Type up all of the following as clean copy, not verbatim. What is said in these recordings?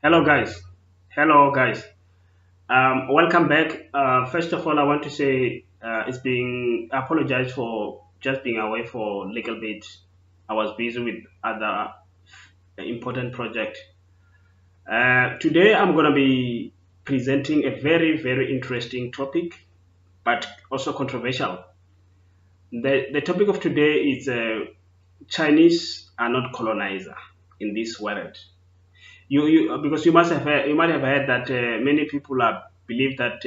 Hello, guys. Hello, guys. Welcome back. First of all, I want to say it's being apologize for just being away for a little bit. I was busy with other important project. Today, I'm gonna be presenting a very interesting topic, but also controversial. The topic of today is Chinese are not colonizer in this world. You because you might have heard that many people are believe that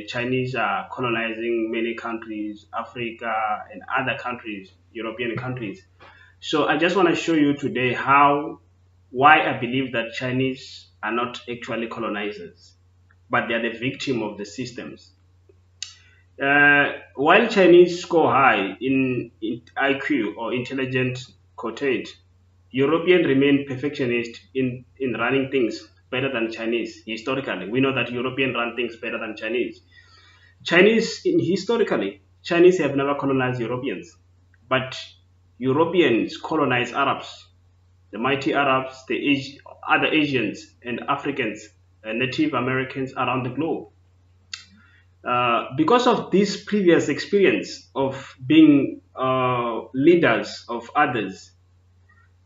Chinese are colonizing many countries, Africa and other countries, European countries. So I just want to show you today how why I believe that Chinese are not actually colonizers, but they are the victim of the systems. While Chinese score high in IQ or intelligent quotient, European remain perfectionist in running things better than Chinese historically. We know that European run things better than Chinese. Chinese have never colonized Europeans, but Europeans colonized Arabs, the mighty Arabs, other Asians and Africans, and Native Americans around the globe. Because of this previous experience of being leaders of others,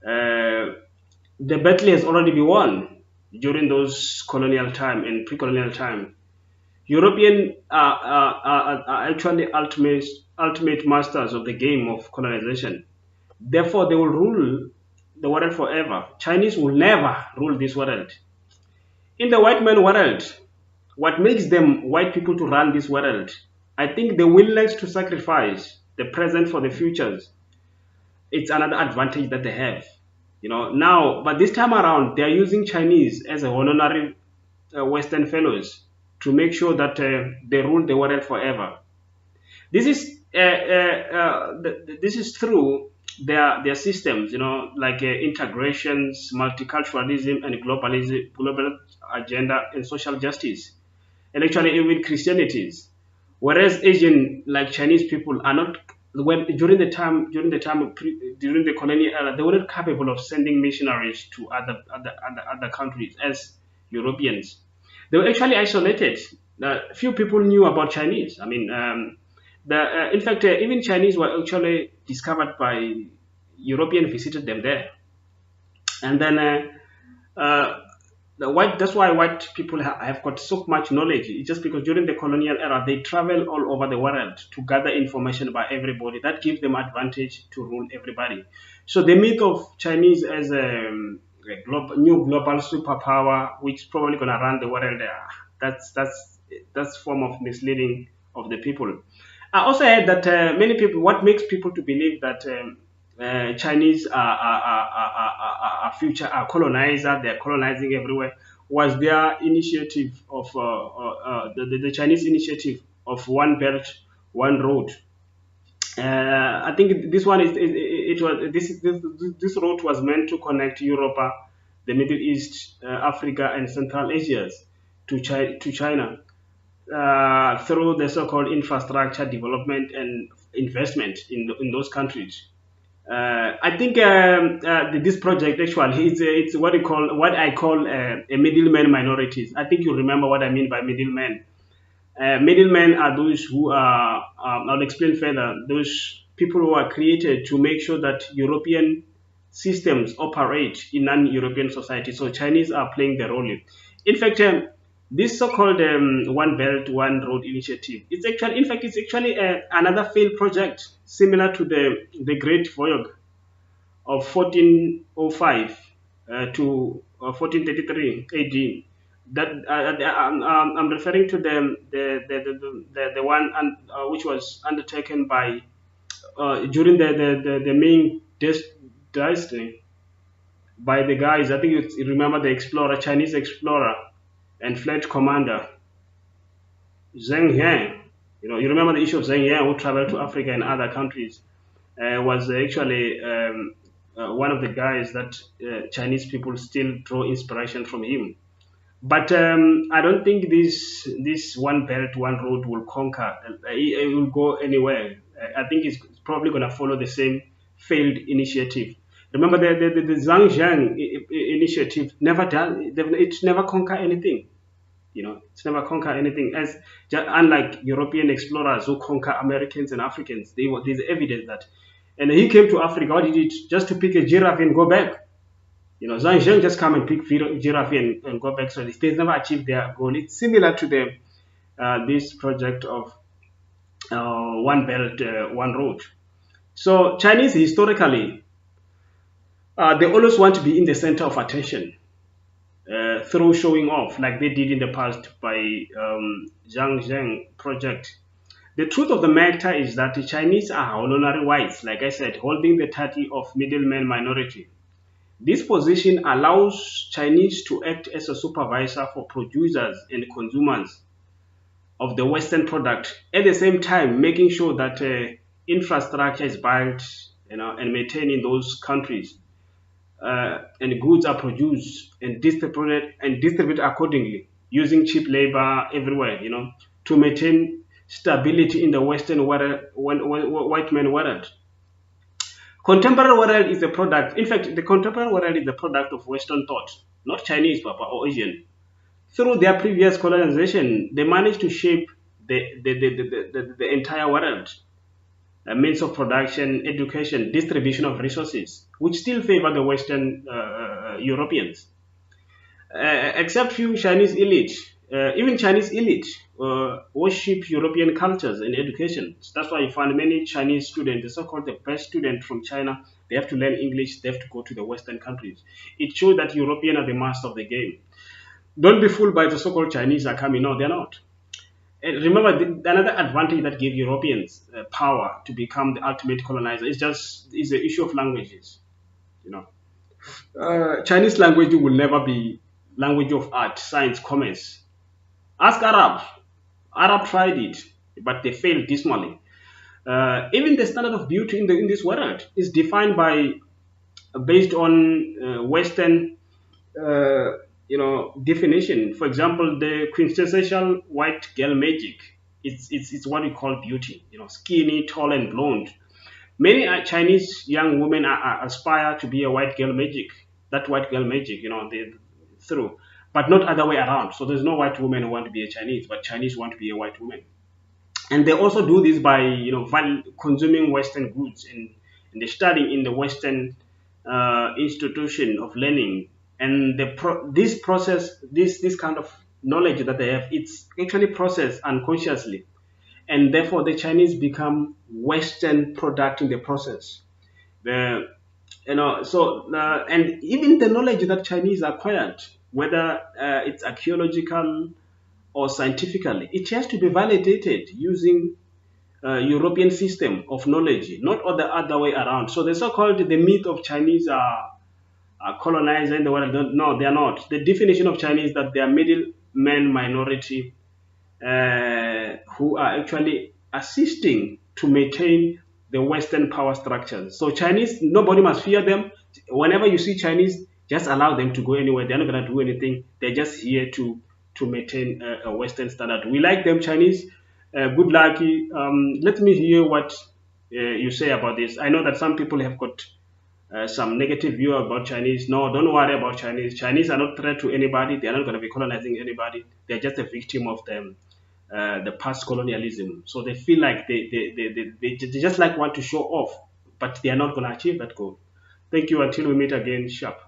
uh, the battle has already been won during those colonial time and pre-colonial time. European are actually ultimate masters of the game of colonization. Therefore, they will rule the world forever. Chinese will never rule this world. In the white man world, what makes them white people to run this world? I think the willingness to sacrifice the present for the futures. It's another advantage that they have. Now, but this time around, they are using Chinese as a honorary Western fellows to make sure that they rule the world forever. This is this is through their systems, like integrations, multiculturalism, and global agenda and social justice, and actually even Christianities. Whereas Asian, like Chinese people, are not when during the colonial era, they were not capable of sending missionaries to other countries as Europeans. They were actually isolated. Few people knew about Chinese. I mean, in fact, even Chinese were actually discovered by European visited them there, and then that's why white people have got so much knowledge. It's just because during the colonial era they travel all over the world to gather information about everybody. That gives them advantage to rule everybody. So the myth of Chinese as a new global superpower, which is probably gonna run the world, that's form of misleading of the people. I also heard that many people, what makes people to believe that Chinese are future are colonizer, they're colonizing everywhere, was their initiative of the Chinese initiative of one belt, one road. I think this one is it was this road was meant to connect Europe, the Middle East, Africa, and Central Asia to China through the so-called infrastructure development and investment in those countries. I think this project actually it's what I call a middleman minorities. I think you remember what I mean by middlemen. Middlemen are those who are, I'll explain further, those people who are created to make sure that European systems operate in non-European society. So Chinese are playing the role. In fact, this so-called One Belt, One Road initiative, it's actually another failed project similar to the Great Voyage of 1405 to 1433 AD. That I'm referring to the one which was undertaken by during the Ming dynasty by the guys. I think you remember the explorer, Chinese explorer and fleet commander Zheng He. You remember the issue of Zheng He who traveled to Africa and other countries. Was actually one of the guys that Chinese people still draw inspiration from him. But I don't think this one belt, one road will conquer. It will go anywhere. I think it's probably going to follow the same failed initiative. Remember the Zhangjiang initiative never done. It's never conquer anything. It's never conquer anything. Unlike European explorers who conquer Americans and Africans, there's evidence that. And he came to Africa. What did he just to pick a giraffe and go back? Zhangjiang just come and pick giraffe and go back. So they never achieved their goal. It's similar to this project of One Belt, One Road. So Chinese historically, they always want to be in the center of attention through showing off, like they did in the past by Zhangjiang project. The truth of the matter is that the Chinese are honorary whites, like I said, holding the title of middleman minority. This position allows Chinese to act as a supervisor for producers and consumers of the Western product, at the same time making sure that infrastructure is built, and maintained in those countries, and goods are produced and distributed accordingly, using cheap labor everywhere, to maintain stability in the Western world, white man world. Contemporary world is a product. In fact, the contemporary world is the product of Western thought, not Chinese, or Asian. Through their previous colonization, they managed to shape the entire world, means of production, education, distribution of resources, which still favor the Western Europeans. Except few Chinese elite, even Chinese elite worship European cultures and education. That's why you find many Chinese students, the so-called the best student from China, they have to learn English, they have to go to the Western countries. It shows that Europeans are the master of the game. Don't be fooled by the so-called Chinese are coming. No, they're not. And remember, another advantage that gave Europeans power to become the ultimate colonizer is the issue of languages. Chinese language will never be language of art, science, commerce. Ask Arab. Arab tried it, but they failed dismally. Even the standard of beauty in this world is defined based on Western definition. For example, the quintessential white girl magic. It's what we call beauty. Skinny, tall, and blonde. Many Chinese young women aspire to be a white girl magic. That white girl magic, through, but not other way around. So there's no white woman who want to be a Chinese, but Chinese want to be a white woman. And they also do this by consuming Western goods and they study in the Western institution of learning. And this process, this kind of knowledge that they have, it's actually processed unconsciously, and therefore the Chinese become Western product in the process. And even the knowledge that Chinese acquired, whether it's archaeological or scientifically, it has to be validated using European system of knowledge, not the other way around. So the so-called the myth of Chinese are colonizing the world. No, they are not. The definition of Chinese is that they are middlemen minority who are actually assisting to maintain the Western power structures. So Chinese, nobody must fear them. Whenever you see Chinese, just allow them to go anywhere. They're not going to do anything. They're just here to maintain a Western standard. We like them, Chinese. Good luck. Let me hear what you say about this. I know that some people have got some negative view about Chinese. No, don't worry about Chinese. Chinese are not threat to anybody. They are not going to be colonizing anybody. They're just a victim of the past colonialism. So they feel like they just want to show off, but they are not going to achieve that goal. Thank you. Until we meet again. Sharp.